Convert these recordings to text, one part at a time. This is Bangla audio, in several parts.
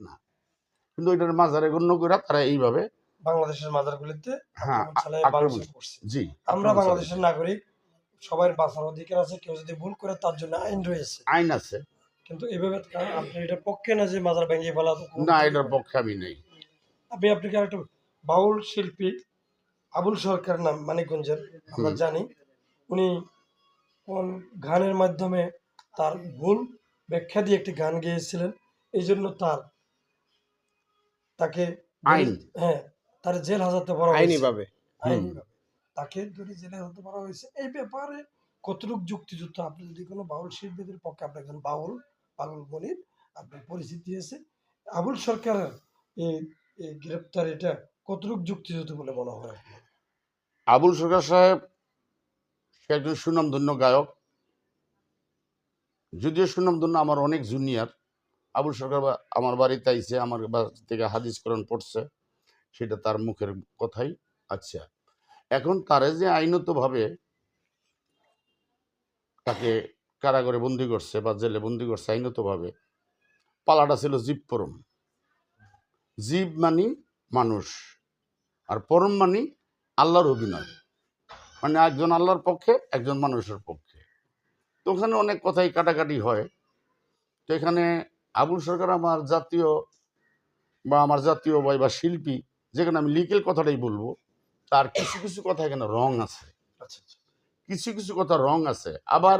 না, কিন্তু ওইটার মাজারে গণ্য করে তারা এইভাবে বাংলাদেশের মাজারগুলিতে হ্যাঁ আক্রমণ চালায় আক্রমণ বাংলাদেশ করছে। জি আমরা আক্রমণ বাংলাদেশের চালাইছে। নাগরিক, সবার বাঁচার অধিকার আছে, কেউ যদি ভুল করে তার জন্য আইন রয়েছে। আইন আছে, কিন্তু এভাবে আপনি এটার পক্ষে না যে মাজার ভেঙে ফেলা। না এটার পক্ষে আমি নেই। আপনাকে আরেকটা বাউল শিল্পী আবুল সরকার নাম মানিকগঞ্জের আমরা জানি, উনি কোন গানের মাধ্যমে তার ভুল ব্যাখ্যা দিয়ে একটি গান গেয়েছিলেন, এই জন্য তাকে আইন হ্যাঁ তার জেল হাজতে ভরা হয়েছে আইনিভাবে। আইনিভাবে তাকে ধরে জেলে হাজতে ভরা হয়েছে। এই ব্যাপারে কতটুকু যুক্তিযুক্ত? আপনি যদি কোনো বাউল শিল্পীদের পক্ষে, আপনি একজন বাউল পাগল মনির, আপনার পরিচিতি আছে, আবুল সরকারের এই গ্রেপ্তার এটা কতটুকু যুক্তিযুক্ত বলে মনে হয়? আবুল সরকার সাহেব সে একজন সুনামধন্য গায়ক, যদিও সুনামধন্য আমার অনেক জুনিয়র। আবুল সরকার আমার বাড়িতে আইছে, আমার থেকে হাদিস কোরআন পড়ছে, সেটা তার মুখের কথাই। আচ্ছা, এখন তারে যে আইনতভাবে তাকে কারাগারে বন্দি করছে বা জেলে বন্দি করছে আইনতভাবে, পালাটা ছিল জীব পরম। জীব মানি মানুষ, আর পরম মানি আল্লাহর অভিনয়, মানে একজন আল্লাহর পক্ষে একজন মানুষের পক্ষে। তো ওখানে অনেক কথাই কাটাকাটি হয়। তো এখানে আবুল সরকার আমার জাতীয় ভাই বা শিল্পী, যেখানে আমি লিগেল কথাটাই বলবো, তার কিছু কিছু কথা এখানে রং আছে, আচ্ছা আচ্ছা, কিছু কিছু কথা রং আছে। আবার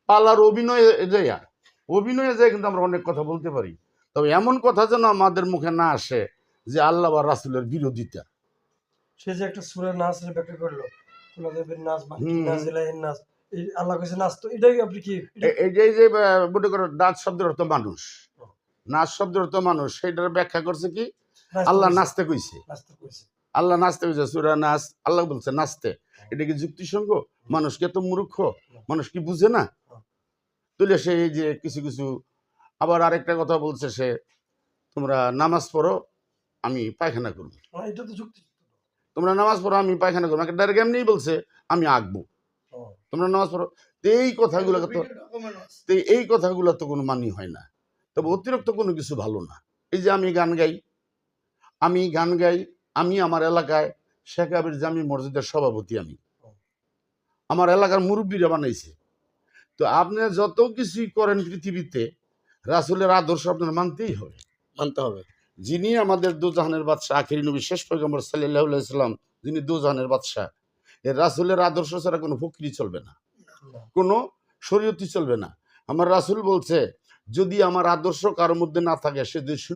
পালার অভিনয়ে যায় কিন্তু আমরা অনেক কথা বলতে পারি, তবে এমন কথা যেন আমাদের মুখে না আসে যে আল্লাহ বা রাসূলের বিরোধিতা। সে যে একটা সূরার নাচ ব্যাখ্যা করলো, কুলাদেবের নাচ বা কি নাচ, ইলাহির নাচ, এই আল্লাহ কাছে নাচ, তো এটাই আপনি কি এই যে মনে করো নাচ শব্দের অর্থ মানুষ, নাচ শব্দের অর্থ মানুষ, সেটার ব্যাখ্যা করছে কি আল্লাহ নাচতে কইছে, আল্লাহ নাচতে কইছে, সূরা নাচ আল্লাহ বলছে নাচতে। এটা কি যুক্তিসঙ্গ? মানুষকে তো মূর্খ, মানুষ কি বুঝে না? তুলে সে এই যে কিছু কিছু, আবার আরেকটা কথা বলছে সে, তোমরা নামাজ পড়ো আমি পায়খানা করবো, এটা তো যুক্তি। তোমরা নামাজ পড়ো আমি পায়খানা করবো, একটা ডাইরেক্ট এমনিই বলছে আমি আঁকবো, তোমরা নামাজ পড়ো। তো এই কথাগুলো তো তো কোনো মানি হয় না। তবে অতিরিক্ত কোনো কিছু ভালো না। এই যে আমি গান গাই, আমি আমার এলাকায় শেখ আবির জামি মসজিদের সভাপতি, আমি আমার এলাকার মুরব্বীরা বানাইছে। তো আপনি যত কিছুই করেন পৃথিবীতে, রাসূলের আদর্শ আপনার মানতেই হবে, মানতে হবে। যিনি আমাদের দুজাহানের বাদশাহ, আখিরি নবী শেষ পয়গম্বর সাল্লাল্লাহু আলাইহি সাল্লাম, যিনি দুজাহানের বাদশাহ, এর রাসূলের আদর্শ ছাড়া কোনো ফকিরি চলবে না, কোনো শরীয়তি চলবে না। আমার রাসূল বলছে, যদি আমার আদর্শ কারোর মধ্যে না থাকে, সে যদি